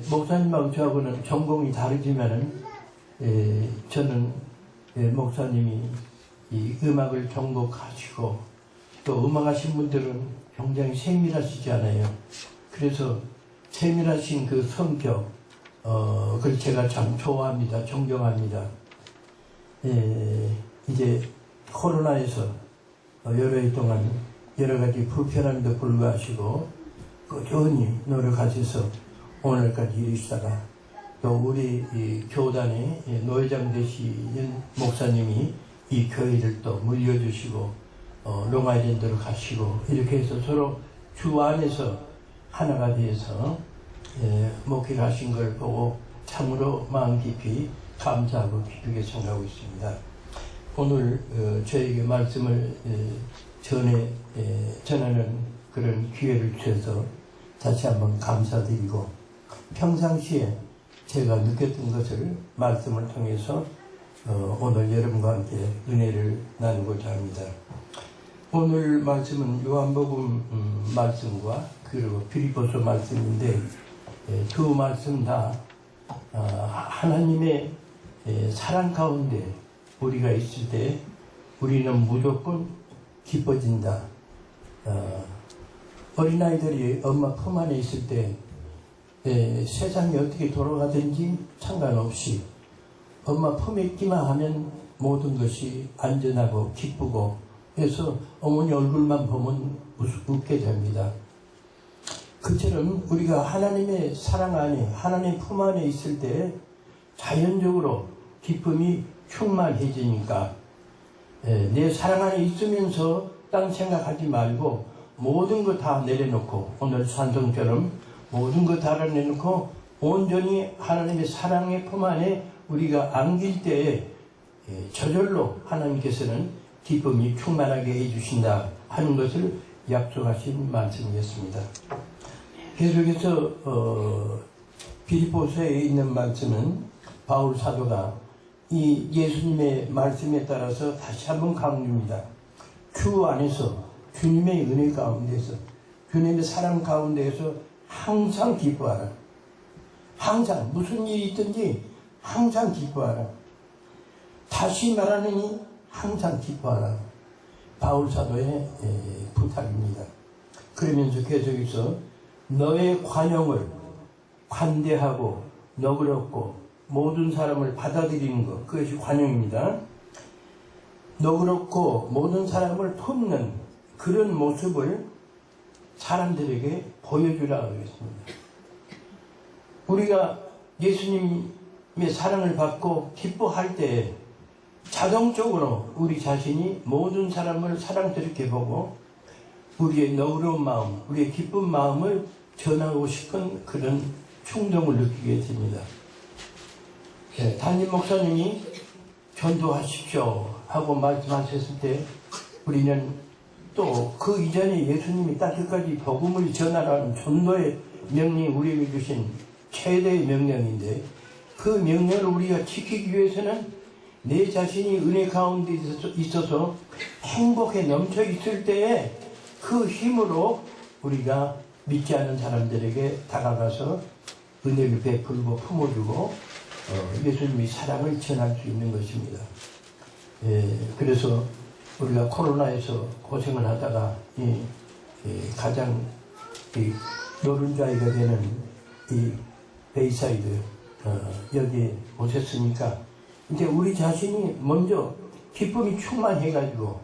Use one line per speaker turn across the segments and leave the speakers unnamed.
목사님하고 저하고는 전공이 다르지만은 저는 목사님이 이 음악을 전공하시고 또 음악하신 분들은 굉장히 세밀하시잖아요. 그래서 세밀하신 그 성격 그걸 제가 참 좋아합니다. 존경합니다. 이제 코로나에서 여러 해 동안 여러 가지 불편함에도 불구하시고 꾸준히 노력하셔서 오늘까지 이르시다가 또 우리 이 교단의 노회장 되시는 목사님이 이 교회를 또 물려주시고 롱아일랜드로 가시고 이렇게 해서 서로 주 안에서 하나가 되어서 목회를 하신 걸 보고 참으로 마음 깊이 감사하고 기쁘게 생각하고 있습니다. 오늘 저에게 말씀을 전하는 그런 기회를 주셔서 다시 한번 감사드리고 평상시에 제가 느꼈던 것을 말씀을 통해서 오늘 여러분과 함께 은혜를 나누고자 합니다. 오늘 말씀은 요한복음 말씀과 그리고 빌립보서 말씀인데 두 말씀 다 하나님의 사랑 가운데 우리가 있을 때 우리는 무조건 기뻐진다. 어린아이들이 엄마 품 안에 있을 때 세상이 어떻게 돌아가든지 상관없이 엄마 품에 있기만 하면 모든 것이 안전하고 기쁘고 그래서 어머니 얼굴만 보면 웃게 됩니다. 그처럼 우리가 하나님의 사랑 안에 하나님의 품 안에 있을 때 자연적으로 기쁨이 충만해지니까 내 사랑 안에 있으면서 딴 생각하지 말고 모든 거 다 내려놓고 오늘 찬송처럼 모든 거 다 내려놓고 온전히 하나님의 사랑의 품 안에 우리가 안길 때에 저절로 하나님께서는 기쁨이 충만하게 해주신다 하는 것을 약속하신 말씀이었습니다. 계속해서 빌립보서에 있는 말씀은 바울 사도가 이 예수님의 말씀에 따라서 다시 한번 강조합니다. 주 안에서 주님의 은혜 가운데서 주님의 사랑 가운데에서 항상 기뻐하라. 항상 무슨 일이 있든지 항상 기뻐하라. 다시 말하느니 항상 기뻐하라. 바울 사도의 부탁입니다. 그러면서 계속해서 너의 관용을 관대하고 너그럽고 모든 사람을 받아들이는 것 그것이 관용입니다. 너그럽고 모든 사람을 돕는 그런 모습을 사람들에게 보여주라고 하겠습니다. 우리가 예수님의 사랑을 받고 기뻐할 때 자동적으로 우리 자신이 모든 사람을 사랑스럽게 보고 우리의 너그러운 마음, 우리의 기쁜 마음을 전하고 싶은 그런 충동을 느끼게 됩니다. 담임 목사님이 전도하십시오 하고 말씀하셨을 때 우리는 또 그 이전에 예수님이 땅끝까지 복음을 전하라는 전도의 명령이 우리에게 주신 최대의 명령인데 그 명령을 우리가 지키기 위해서는 내 자신이 은혜 가운데 있어서 행복에 넘쳐 있을 때에 그 힘으로 우리가 믿지 않는 사람들에게 다가가서 은혜를 베풀고 품어주고 예수님의 사랑을 전할 수 있는 것입니다. 그래서 우리가 코로나에서 고생을 하다가 가장 노른자이가 되는 이 베이사이드 여기에 오셨으니까 이제 우리 자신이 먼저 기쁨이 충만해가지고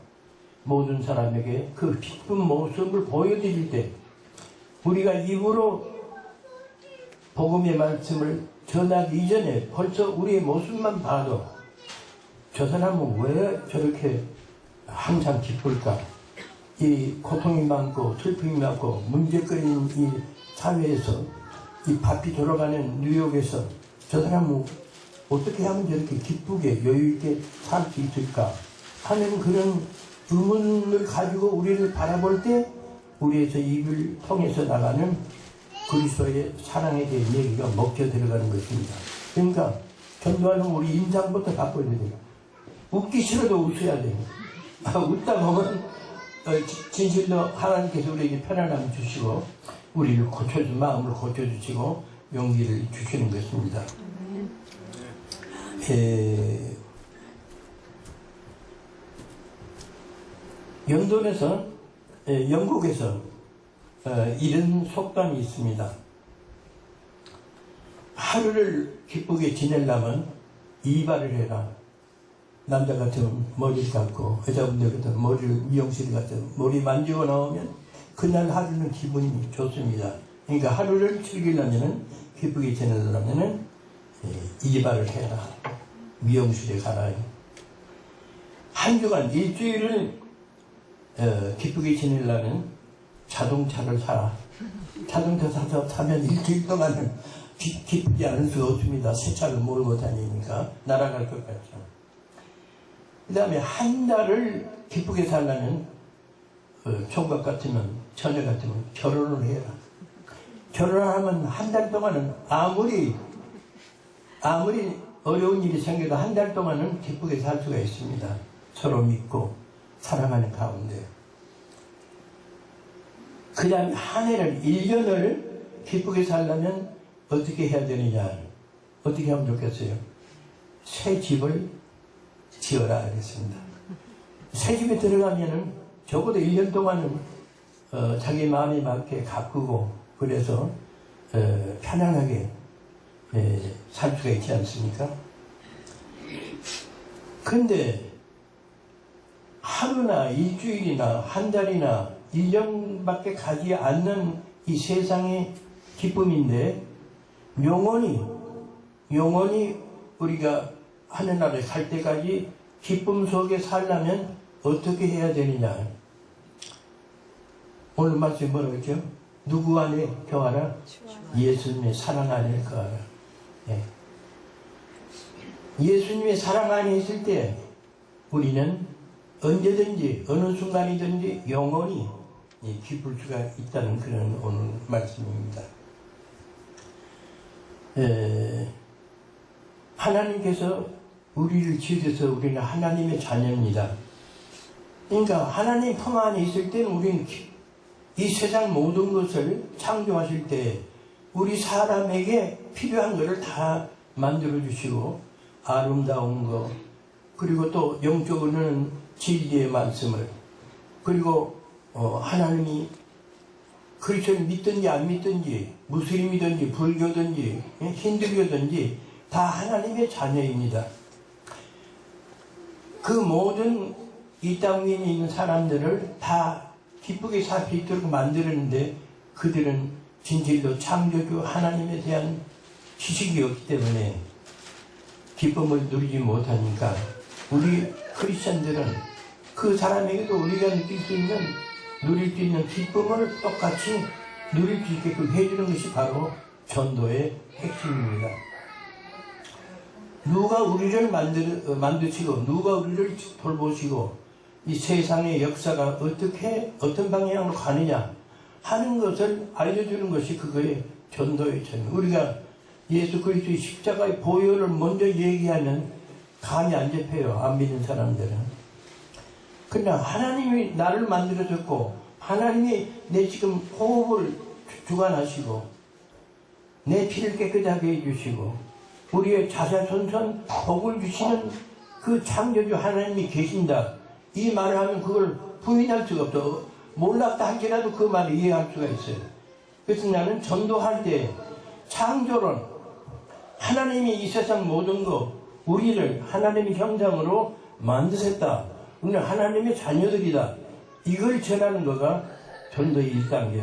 모든 사람에게 그 기쁜 모습을 보여드릴 때 우리가 입으로 복음의 말씀을 전하기 이전에 벌써 우리의 모습만 봐도 저 사람은 왜 저렇게 항상 기쁠까? 이 고통이 많고 슬픔이 많고 문제거리는 이 사회에서 이 바삐 돌아가는 뉴욕에서 저 사람은 어떻게 하면 저렇게 기쁘게 여유있게 살 수 있을까 하는 그런 의문을 가지고 우리를 바라볼 때 우리에서 입을 통해서 나가는 그리스도의 사랑에 대한 얘기가 먹혀 들어가는 것입니다. 그러니까 전도하는 우리 인상부터 바꿔야 됩니다. 웃기 싫어도 웃어야 돼요. 웃다 보면 진실로 하나님께서 우리에게 편안함을 주시고 우리를 고쳐주 마음을 고쳐주시고 용기를 주시는 것입니다. 영돈에서, 영국에서 이런 속담이 있습니다. 하루를 기쁘게 지내려면 이발을 해라. 남자 같으면 머리를 감고, 여자분들 같으면 머리를 미용실 가서 머리 만지고 나오면 그날 하루는 기분이 좋습니다. 그러니까 하루를 즐기려면, 기쁘게 지내려면 이발을 해라. 미용실에 가라. 한 주간, 일주일을 기쁘게 지내려면 자동차를 사라. 자동차 사서 타면 일주일 동안은 기쁘지 않을 수가 없습니다. 새 차를 몰고 다니니까 날아갈 것 같죠. 그 다음에 한 달을 기쁘게 살려면 총각 같으면, 처녀 같으면 결혼을 해라. 결혼하면 한 달 동안은 아무리 어려운 일이 생겨도 한 달 동안은 기쁘게 살 수가 있습니다. 서로 믿고 사랑하는 가운데. 그 다음에 한 해를, 1년을 기쁘게 살려면 어떻게 해야 되느냐. 어떻게 하면 좋겠어요? 새 집을 지어라 하겠습니다. 새 집에 들어가면은 적어도 1년 동안은 자기 마음에 맞게 가꾸고, 그래서 편안하게 살 수가 있지 않습니까? 근데 하루나 일주일이나 한 달이나 1년밖에 가지 않는 이 세상의 기쁨인데, 영원히 우리가 하늘나라에 살 때까지 기쁨 속에 살려면 어떻게 해야 되느냐. 오늘 말씀이 뭐라고 했죠? 누구 안에 거하라? 예수님의 사랑 안에 거하라. 예. 예수님의 사랑 안에 있을 때 우리는 언제든지 어느 순간이든지 영원히 기쁠 수가 있다는 그런 오늘 말씀입니다. 하나님께서 우리를 지으셔서 우리는 하나님의 자녀입니다. 그러니까 하나님 품 안에 있을 때는 우리는 이 세상 모든 것을 창조하실 때 우리 사람에게 필요한 것을 다 만들어 주시고, 아름다운 것, 그리고 또 영적으로는 진리의 말씀을, 그리고 하나님이 그리스도를 믿든지 안 믿든지, 무슬림이든지 불교든지 힌두교든지 다 하나님의 자녀입니다. 그 모든 이 땅 위에 있는 사람들을 다 기쁘게 살 수 있도록 만드는데, 그들은 진실로 창조주 하나님에 대한 지식이 없기 때문에 기쁨을 누리지 못하니까, 우리 크리스천들은 그 사람에게도 우리가 누릴 수 있는 기쁨을 똑같이 누릴 수 있게끔 해주는 것이 바로 전도의 핵심입니다. 누가 우리를 만드시고, 누가 우리를 돌보시고, 이 세상의 역사가 어떤 방향으로 가느냐 하는 것을 알려주는 것이 그거의 전도의 전. 우리가 예수 그리스도의 십자가의 보혈을 먼저 얘기하면 감이 안 잡혀요. 안 믿는 사람들은. 그러나 하나님이 나를 만들어줬고, 하나님이 내 지금 호흡을 주관하시고, 내 피를 깨끗하게 해주시고, 우리의 자자손손 복을 주시는 그 창조주 하나님이 계신다. 이 말을 하면 그걸 부인할 수가 없어. 몰랐다 할지라도 그 말을 이해할 수가 있어요. 그래서 나는 전도할 때 창조론, 하나님이 이 세상 모든 것, 우리를 하나님의 형상으로 만드셨다. 우리는 하나님의 자녀들이다. 이걸 전하는 거가 전도의 1단계.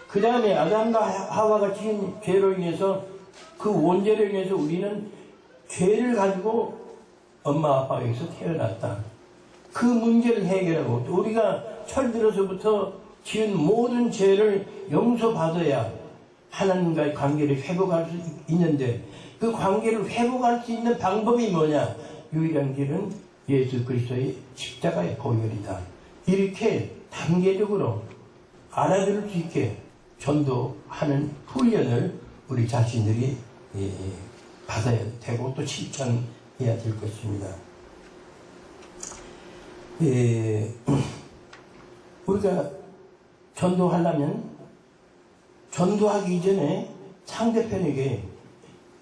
그 다음에 아담과 하와가 지은 죄로 인해서, 그 원죄로 인해서 우리는 죄를 가지고 엄마 아빠에게서 태어났다. 그 문제를 해결하고, 우리가 철들어서부터 지은 모든 죄를 용서받아야 하나님과의 관계를 회복할 수 있는데, 그 관계를 회복할 수 있는 방법이 뭐냐? 유일한 길은 예수 그리스도의 십자가의 보혈이다. 이렇게 단계적으로 알아들을 수 있게 전도하는 훈련을 우리 자신들이 받아야 되고 또 실천해야 될 것입니다. 우리가 전도하려면 전도하기 이전에 상대편에게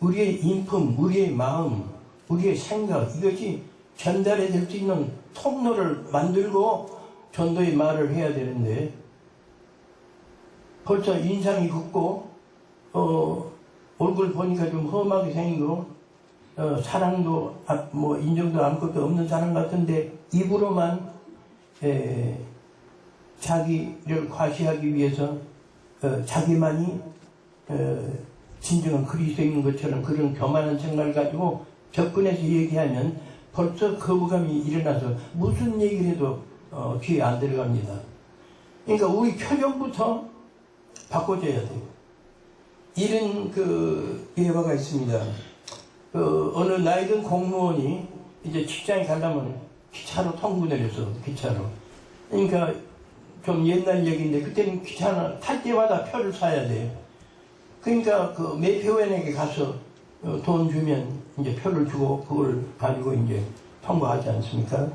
우리의 인품, 우리의 마음, 우리의 생각, 이것이 전달해 줄 수 있는 통로를 만들고 전도의 말을 해야 되는데, 벌써 인상이 굽고, 얼굴 보니까 좀 험하게 생기고, 사랑도, 인정도 아무것도 없는 사람 같은데, 입으로만, 자기를 과시하기 위해서, 자기만이, 진정한 그리스도인 것처럼 그런 교만한 생각을 가지고 접근해서 얘기하면 벌써 거부감이 일어나서 무슨 얘기를 해도 귀에 안 들어갑니다. 그러니까 우리 표정부터 바꿔줘야 돼요. 이런 예화가 있습니다. 어느 나이든 공무원이 이제 직장에 가려면 기차로 통구 내려서 기차로. 그러니까 좀 옛날 얘기인데 그때는 기차는 탈 때마다 표를 사야 돼요. 그러니까 매표원에게 가서 돈 주면 이제 표를 주고 그걸 가지고 이제 통과하지 않습니까?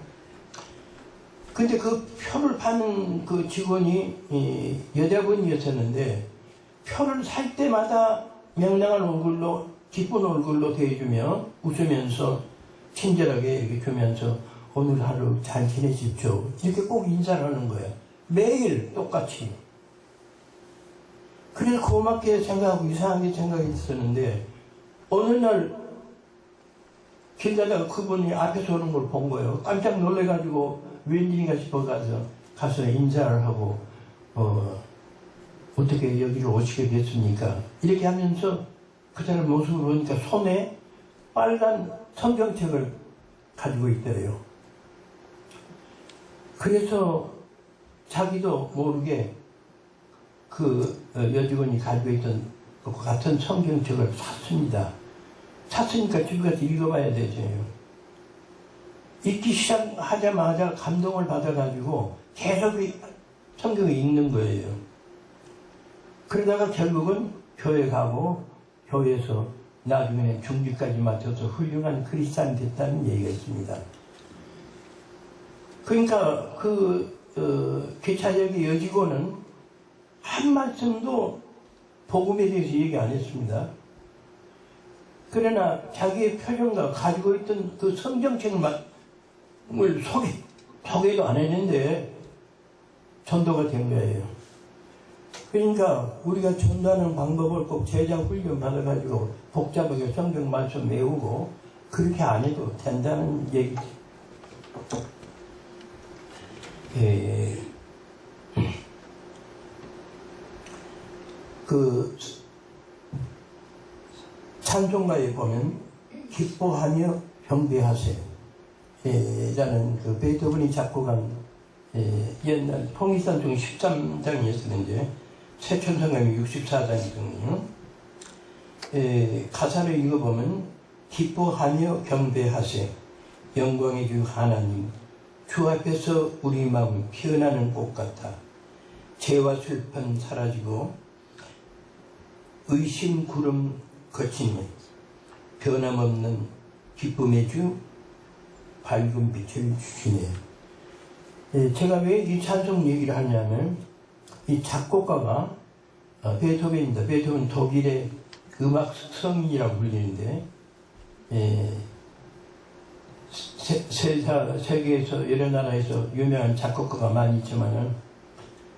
근데 그 표를 파는 그 직원이 여자분이었었는데 표를 살 때마다 명랑한 얼굴로 기쁜 얼굴로 대해주며 웃으면서 친절하게 이렇게 주면서 오늘 하루 잘 지내십시오. 이렇게 꼭 인사를 하는 거예요. 매일 똑같이. 그래서 고맙게 생각하고 이상하게 생각했었는데 어느 날 길 가다가 그분이 앞에서 오는 걸 본 거예요. 깜짝 놀래가지고 웬일인가 싶어 가서 인사를 하고 어떻게 여기를 오시게 됐습니까? 이렇게 하면서 그 사람 모습을 보니까 손에 빨간 성경책을 가지고 있더래요. 그래서 자기도 모르게 그 여직원이 가지고 있던 그 같은 성경책을 샀습니다. 샀으니까 집에 가서 읽어봐야 되죠. 읽기 시작하자마자 감동을 받아가지고 계속 성경을 읽는 거예요. 그러다가 결국은 교회 가고 교회에서 나중에는 중직까지 마쳐서 훌륭한 크리스찬이 됐다는 얘기가 있습니다. 그러니까 기차역의 여직원은 한 말씀도 복음에 대해서 얘기 안 했습니다. 그러나 자기의 표정과 가지고 있던 그 성경책을 소개도 안 했는데 전도가 된 거예요. 그러니까 우리가 전도하는 방법을 꼭 제자 훈련 받아가지고 복잡하게 성경 말씀 외우고 그렇게 안 해도 된다는 얘기죠. 찬송가에 보면 기뻐하며 경배하세 라는 베토벤이 작곡한 옛날 통일산송 13장이었는데 새천성감이 64장이거든요. 가사를 읽어보면 기뻐하며 경배하세 영광의 주 하나님 주 앞에서 우리 마음 피어나는 꽃 같아 죄와 슬픔 사라지고 의심 구름 거치니 변함없는 기쁨의 주 밝은 빛을 주시네. 제가 왜 이 찬송 얘기를 하냐면 이 작곡가가 베토벤입니다. 베토벤은 독일의 음악 성인이라고 불리는데 세계에서 여러 나라에서 유명한 작곡가가 많이 있지만은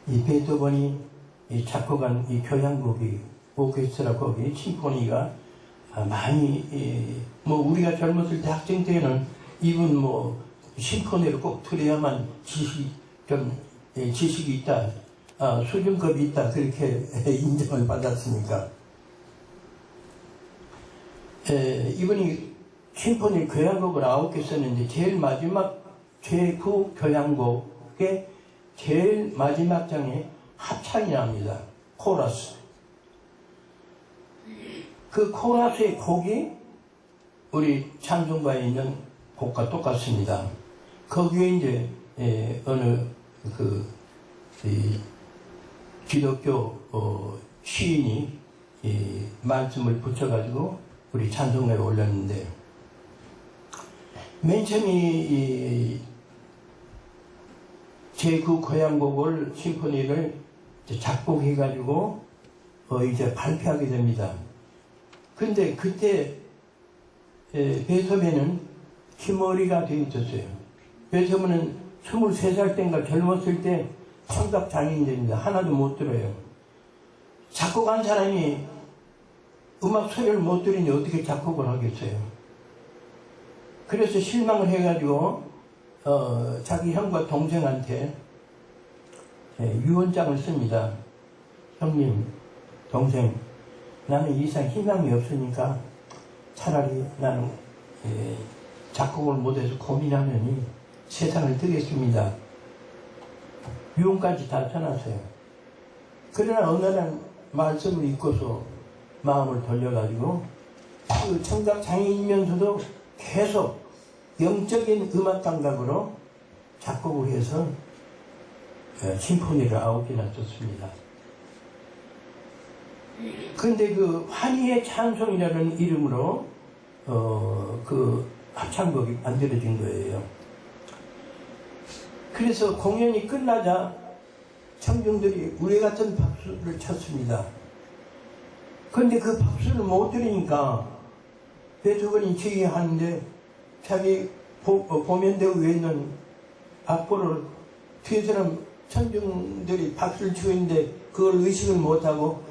이 베토벤이 이 작곡한 이 교향곡이 오케스트라 곡이 심포니가 많이 우리가 젊었을 때 학생 때는 이분 심포니를 꼭 들어야만 지식이 있다, 수준급이 있다 그렇게 인정을 받았으니까 이분이 심포니 교향곡을 9개 썼는데 제일 마지막 제9 교향곡의 제일 마지막 장에 합창이 납니다. 코러스. 그 코러스의 곡이 우리 찬송가에 있는 곡과 똑같습니다. 거기에 이제 어느 기독교 시인이 말씀을 붙여가지고 우리 찬송가에 올렸는데 맨 처음에 제9 교향곡을 심포니를 작곡해가지고 이제 발표하게 됩니다. 근데 그때 베토벤은 키머리가 되어 있었어요. 베토벤은 23살 때인가 젊었을 때 청각 장애인 됩니다. 하나도 못 들어요. 작곡한 사람이 음악 소리를 못 들으니 어떻게 작곡을 하겠어요. 그래서 실망을 해가지고 자기 형과 동생한테 유언장을 씁니다. 형님, 동생, 나는 이 이상 희망이 없으니까 차라리 나는 작곡을 못해서 고민하느니 세상을 뜨겠습니다. 유언까지 다 써놨어요. 그러나 어느 날 말씀을 읽고서 마음을 돌려가지고 그 청각 장애인이면서도 계속 영적인 음악 감각으로 작곡을 해서 심포니를 9개나 썼습니다. 그런데 그 환희의 찬송이라는 이름으로 그 합창곡이 만들어진 거예요. 그래서 공연이 끝나자 청중들이 우리 같은 박수를 쳤습니다. 그런데 그 박수를 못 들으니까 베토벤이 제의하는데 자기 보면대 위에 있는 악보를 뒤에 사람 청중들이 박수를 치고 있는데 그걸 의식을 못하고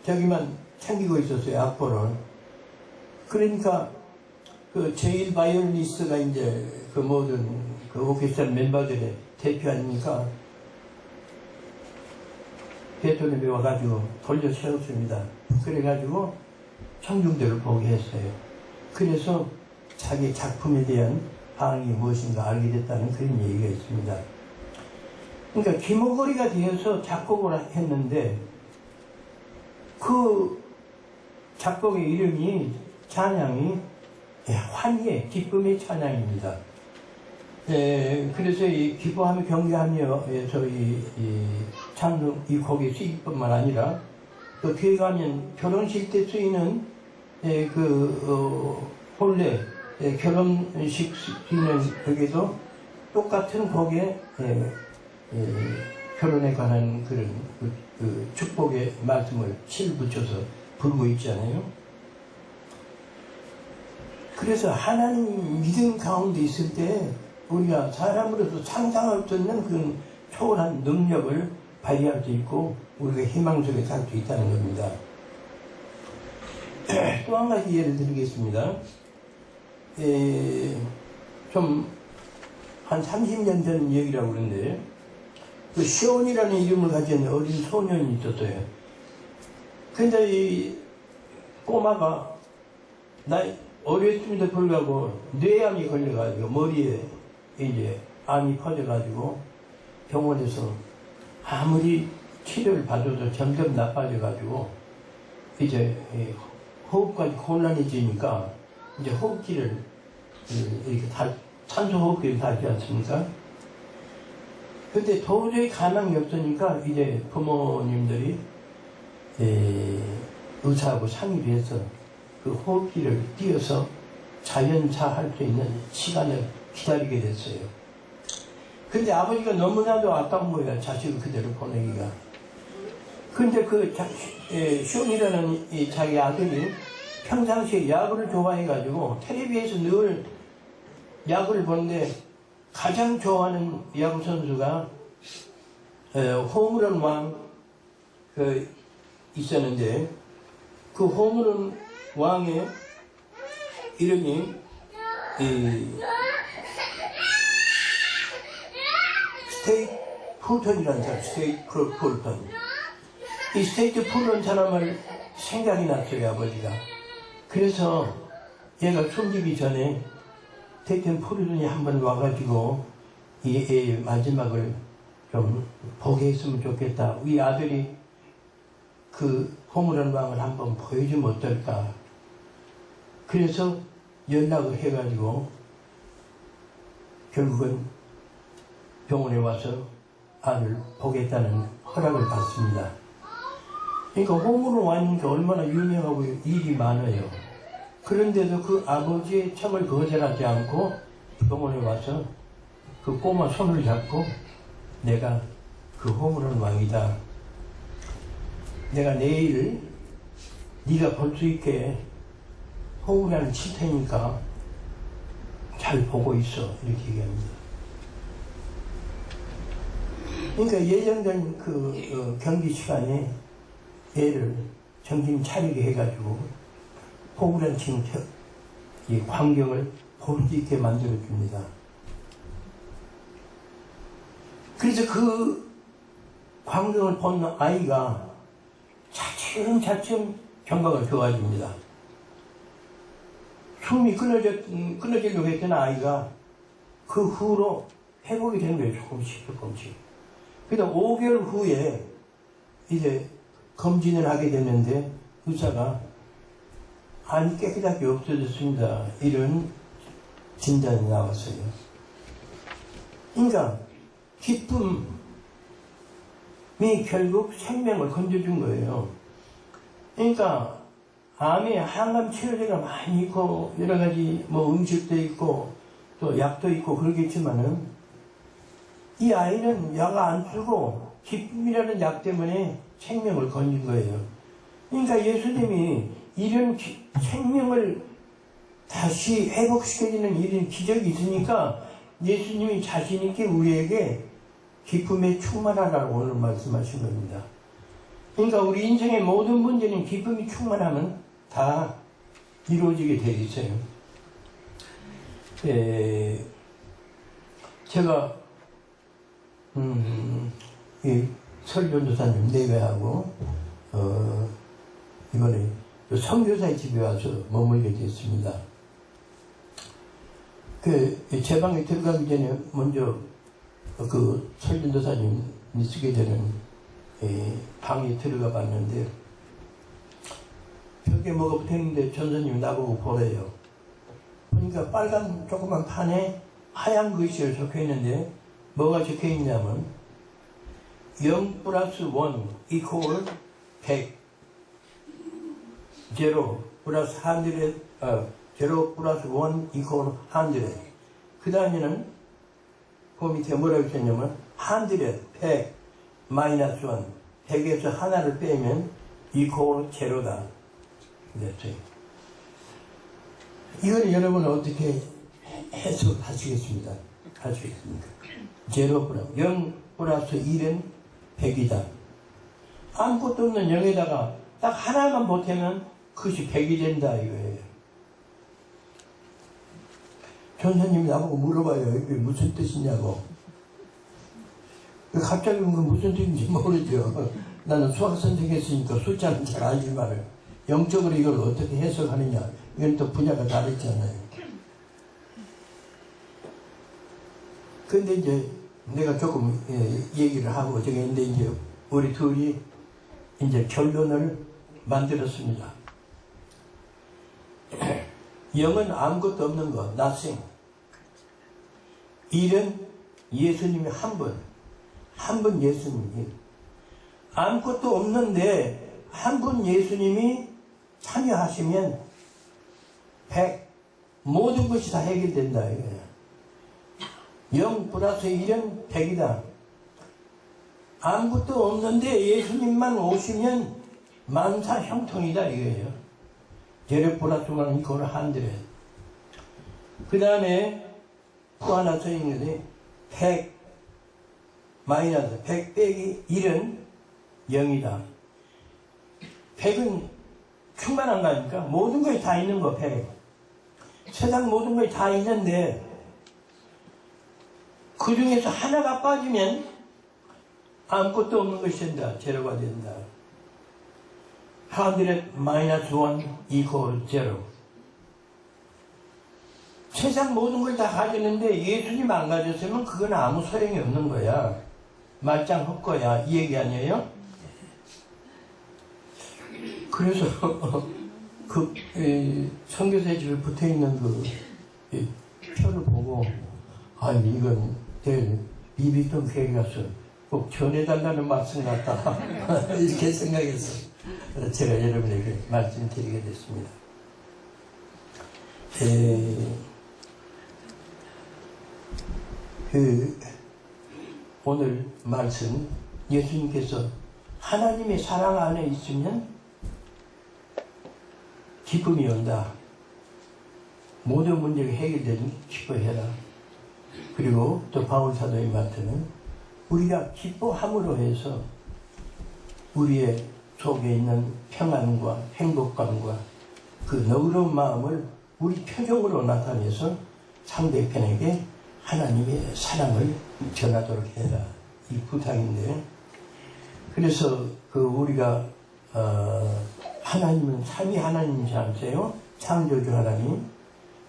자기만 챙기고 있었어요, 악보를. 그러니까 그 제일 바이올리니스트가 이제 그 모든 그 오케스트라 멤버들의 대표 아닙니까? 베토벤이 와가지고 돌려 세웠습니다. 그래가지고 청중들을 보게 했어요. 그래서 자기 작품에 대한 반응이 무엇인가 알게 됐다는 그런 얘기가 있습니다. 그러니까 기모거리가 되어서 작곡을 했는데 그 작곡의 이름이 찬양이 환희의 기쁨의 찬양입니다. 그래서 이 기뻐하며 경배하며에서 찬양 이 곡의 수익뿐만 아니라 또 뒤에 가면 결혼식 때 쓰이는 본래 결혼식 쓰이는 거기도 똑같은 곡에 결혼에 관한 그런 그 축복의 말씀을 실 붙여서 부르고 있잖아요. 그래서 하나님 믿음 가운데 있을 때 우리가 사람으로서 상상할 수 없는 그런 초월한 능력을 발휘할 수 있고 우리가 희망 속에 살 수 있다는 겁니다. 또 한 가지 예를 드리겠습니다. 좀 한 30년 전 얘기라고 그러는데 그 시온이라는 이름을 가진 어린 소년이 있었어요. 근데 이 꼬마가 어렸음에도 불구하고 뇌암이 걸려가지고 머리에 이제 암이 퍼져가지고 병원에서 아무리 치료를 받아도 점점 나빠져가지고 이제 호흡까지 곤란해지니까 이제 호흡기를 이렇게 산소 호흡기를 달지 않습니까? 근데 도저히 가망이 없으니까 이제 부모님들이 의사하고 상의를 해서 그 호흡기를 띄워서 자연차할 수 있는 시간을 기다리게 됐어요. 근데 아버지가 너무나도 아까운 거예요. 자식을 그대로 보내기가. 근데 그 시온이라는 이 자기 아들이 평상시에 야구를 좋아해가지고 텔레비에서 늘 야구를 보는데 가장 좋아하는 야구 선수가 홈런 왕 있었는데 그 홈런 왕의 이름이 스테이트 풀턴이라는 사람, 스테이트 풀턴. 이 스테이트 풀턴 사람을 생각이 났어요, 아버지가. 그래서 얘가 숨지기 전에 스테이트 풀턴이 한번 와가지고 이 마지막을 좀 보게 했으면 좋겠다. 우리 아들이 그 홈런 왕을 한번 보여주면 어떨까. 그래서 연락을 해가지고 결국은 병원에 와서 아들 보겠다는 허락을 받습니다. 그러니까 홈으로 와니까 얼마나 유명하고 일이 많아요. 그런데도 그 아버지의 청을 거절하지 않고 병원에 와서 그 꼬마 손을 잡고 내가 그 홈런 왕이다. 내가 내일 네가 볼 수 있게 호우라는 칠 테니까 잘 보고 있어. 이렇게 얘기합니다. 그러니까 예정된 경기 시간에 애를 정신 차리게 해가지고 호우라는 치는 이 광경을 볼 수 있게 만들어줍니다. 그래서 그 광경을 본 아이가 차츰차츰 경과가 좋아집니다. 숨이 끊어지려고 했던 아이가 그 후로 회복이 되는 거예요. 조금씩. 그래서 5개월 후에 이제 검진을 하게 됐는데 의사가 안이 깨끗하게 없어졌습니다. 이런 진단이 나왔어요. 그러니까 기쁨이 결국 생명을 건져준 거예요. 그러니까 암에 항암 치료제가 많이 있고 여러 가지 음식도 있고 또 약도 있고 그러겠지만은 이 아이는 약 안 쓰고 기쁨이라는 약 때문에 생명을 건진 거예요. 그러니까 예수님이 이런 생명을 다시 회복시켜주는 이런 기적이 있으니까 예수님이 자신있게 우리에게 기쁨에 충만하라고 오늘 말씀하신 겁니다. 그러니까 우리 인생의 모든 문제는 기쁨이 충만하면 다 이루어지게 되어 있어요. 제가 이 설교도사님 내외하고 이번에 선교사의 집에 와서 머물게 됐습니다. 제 방에 들어가기 전에 먼저 그 설교도사님이 쓰게 되는 방에 들어가 봤는데 벽에 뭐가 붙어있는데 전사님이 나보고 보래요. 그러니까 빨간 조그만 판에 하얀 글씨를 적혀있는데 뭐가 적혀있냐면 0 플러스 1 이퀄 100 0 플러스 100 0 플러스 1 이퀄 100 그 다음에는 그 밑에 뭐라고 썼냐면 100 마이너스 1 100에서 하나를 빼면 이퀄 제로다 그랬어요. 이걸 여러분 어떻게 해석하시겠습니까? 0 플러스 1은 100이다. 아무것도 없는 0에다가 딱 하나만 보태면 그것이 100이 된다 이거예요. 전사님이 나보고 물어봐요. 이게 무슨 뜻이냐고. 갑자기 무슨 뜻인지 모르죠. 나는 수학 선생 했으니까 숫자는 잘 알지만 영적으로 이걸 어떻게 해석하느냐 이건 또 분야가 다르잖아요. 근데 이제 내가 조금 얘기를 하고 저기 근데 이제 우리 둘이 이제 결론을 만들었습니다. 0은 아무것도 없는 것, nothing. 1은 예수님이 한 분 예수님이 아무것도 없는데 한 분 예수님이 참여하시면 100 모든 것이 다 해결된다 이거예요. 0 플러스 1은 100이다. 아무것도 없는데 예수님만 오시면 만사 형통이다 이거예요. 0 플러스 1 이퀄 100. 그 다음에 또 하나 써 있는데 100 마이너스 100 빼기 1은 0이다. 100은 충만한 거니까 모든 것이 다 있는 거 100. 세상 모든 것이 다 있는데 그 중에서 하나가 빠지면 아무것도 없는 것이 된다. 제로가 된다. 100 마이너스 1 이퀄 제로. 세상 모든 걸 다 가지는데 예수님 안 가졌으면 그건 아무 소용이 없는 거야. 말짱 헛거야. 이 얘기 아니에요? 그래서 선교사의 집에 붙어있는 표를 보고 이건 내일 이비통 교회 가서 꼭 전해달라는 말씀 같다. 이렇게 생각해서 제가 여러분에게 말씀드리게 됐습니다. 오늘 말씀 예수님께서 하나님의 사랑 안에 있으면 기쁨이 온다. 모든 문제가 해결되니 기뻐해라. 그리고 또 바울 사도의 말씀은 우리가 기뻐함으로 해서 우리의 속에 있는 평안과 행복감과 그 너그러운 마음을 우리 표정으로 나타내서 상대편에게 하나님의 사랑을 전하도록 해라. 이 부탁인데, 그래서 그 우리가 하나님은 삼위 하나님이지 않으세요? 창조주 하나님,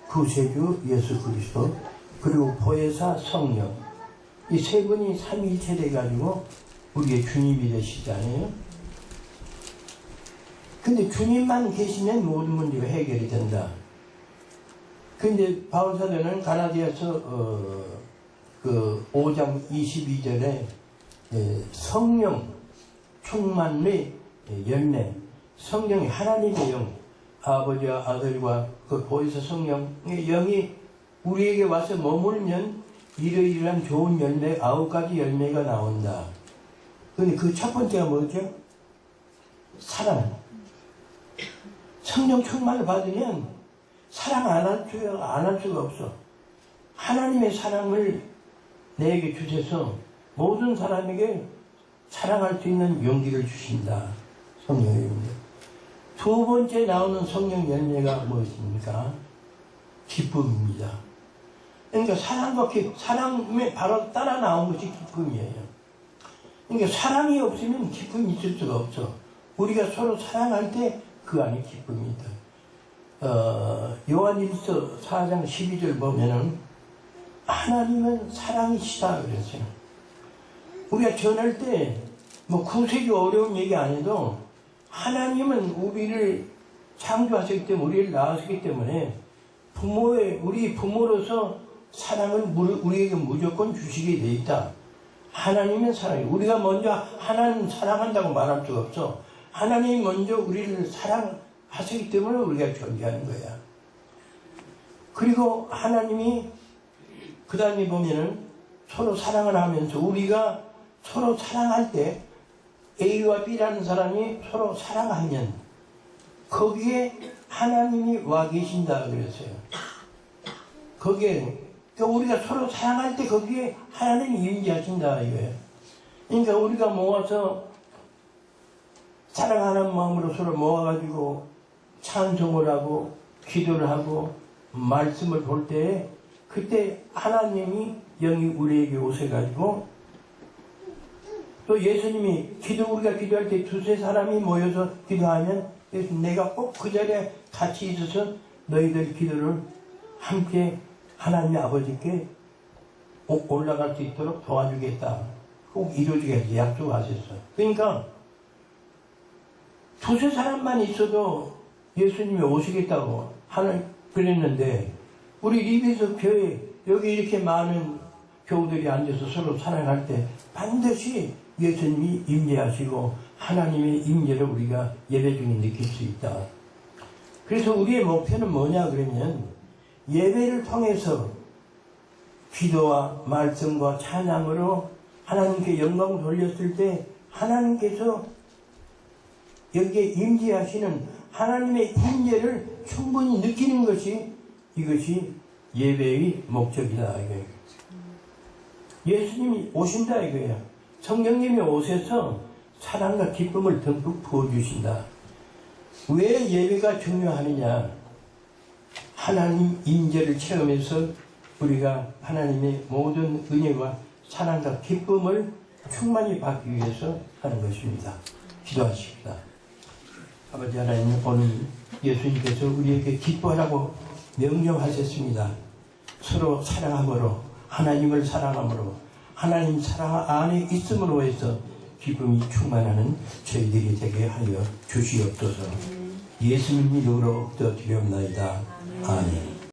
구세주 예수 그리스도, 그리고 보혜사 성령, 이 세 분이 삼위일체 돼가지고 우리의 주님이 되시잖아요. 근데 주님만 계시면 모든 문제가 해결이 된다. 근데 바울 사도는 가라디아서 그 5장 22절에 성령 충만의 열매, 성령이 하나님의 영, 아버지와 아들과 그 보혜사 성령의 영이 우리에게 와서 머물면 이러이러한 좋은 열매 9가지 열매가 나온다. 근데 그 첫 번째가 뭐죠? 사랑. 성령 충만을 받으면 사랑 안 할 수가 없어. 하나님의 사랑을 내게 주셔서 모든 사람에게 사랑할 수 있는 용기를 주신다. 성령입니다. 두 번째 나오는 성령 열매가 무엇입니까? 기쁨입니다. 그러니까 사랑과 사랑에 바로 따라 나온 것이 기쁨이에요. 그러니까 사랑이 없으면 기쁨이 있을 수가 없어. 우리가 서로 사랑할 때 그 안에 기쁨이 있다. 요한일서 4장 12절 보면은 하나님은 사랑이시다 그랬어요. 우리가 전할 때 뭐 구세주 어려운 얘기 안 해도 하나님은 우리를 창조하셨기 때문에, 우리를 낳으셨기 때문에 우리 부모로서 사랑을 우리에게 무조건 주시게 돼 있다. 하나님은 사랑이. 우리가 먼저 하나님 사랑한다고 말할 수가 없어. 하나님이 먼저 우리를 사랑하셨기 때문에 우리가 존재하는 거야. 그리고 하나님이 그 다음에 보면은 서로 사랑을 하면서 우리가 서로 사랑할 때 A와 B라는 사람이 서로 사랑하면 거기에 하나님이 와 계신다 그랬어요. 거기에 우리가 서로 사랑할 때 거기에 하나님이 임재하신다 이거예요. 그러니까 우리가 모아서 사랑하는 마음으로 서로 모아가지고 찬송을 하고 기도를 하고 말씀을 볼 때 그때 하나님이 영이 우리에게 오셔가지고 또 예수님이 우리가 기도할 때 두세 사람이 모여서 기도하면 내가 꼭 그 자리에 같이 있어서 너희들 기도를 함께 하나님 아버지께 올라갈 수 있도록 도와주겠다. 꼭 이루어지겠다. 약속하셨어. 그러니까 두세 사람만 있어도 예수님이 오시겠다고 그랬는데 우리 리베서 교회 여기 이렇게 많은 교우들이 앉아서 서로 사랑할 때 반드시 예수님이 임재하시고 하나님의 임재를 우리가 예배 중에 느낄 수 있다. 그래서 우리의 목표는 뭐냐 그러면 예배를 통해서 기도와 말씀과 찬양으로 하나님께 영광 돌렸을 때 하나님께서 여기에 임재하시는 하나님의 임재를 충분히 느끼는 것이 이것이 예배의 목적이다 이거예요. 예수님이 오신다 이거예요. 성령님이 오셔서 사랑과 기쁨을 듬뿍 부어주신다. 왜 예배가 중요하느냐? 하나님 임재를 체험해서 우리가 하나님의 모든 은혜와 사랑과 기쁨을 충만히 받기 위해서 하는 것입니다. 기도하십시다. 아버지 하나님, 오늘 예수님께서 우리에게 기뻐하라고 명령하셨습니다. 서로 사랑함으로, 하나님을 사랑함으로, 하나님 사랑 안에 있음으로 해서 기쁨이 충만하는 저희들이 되게 하여 주시옵소서. 예수님 이름으로 기도드리옵나이다. 아멘.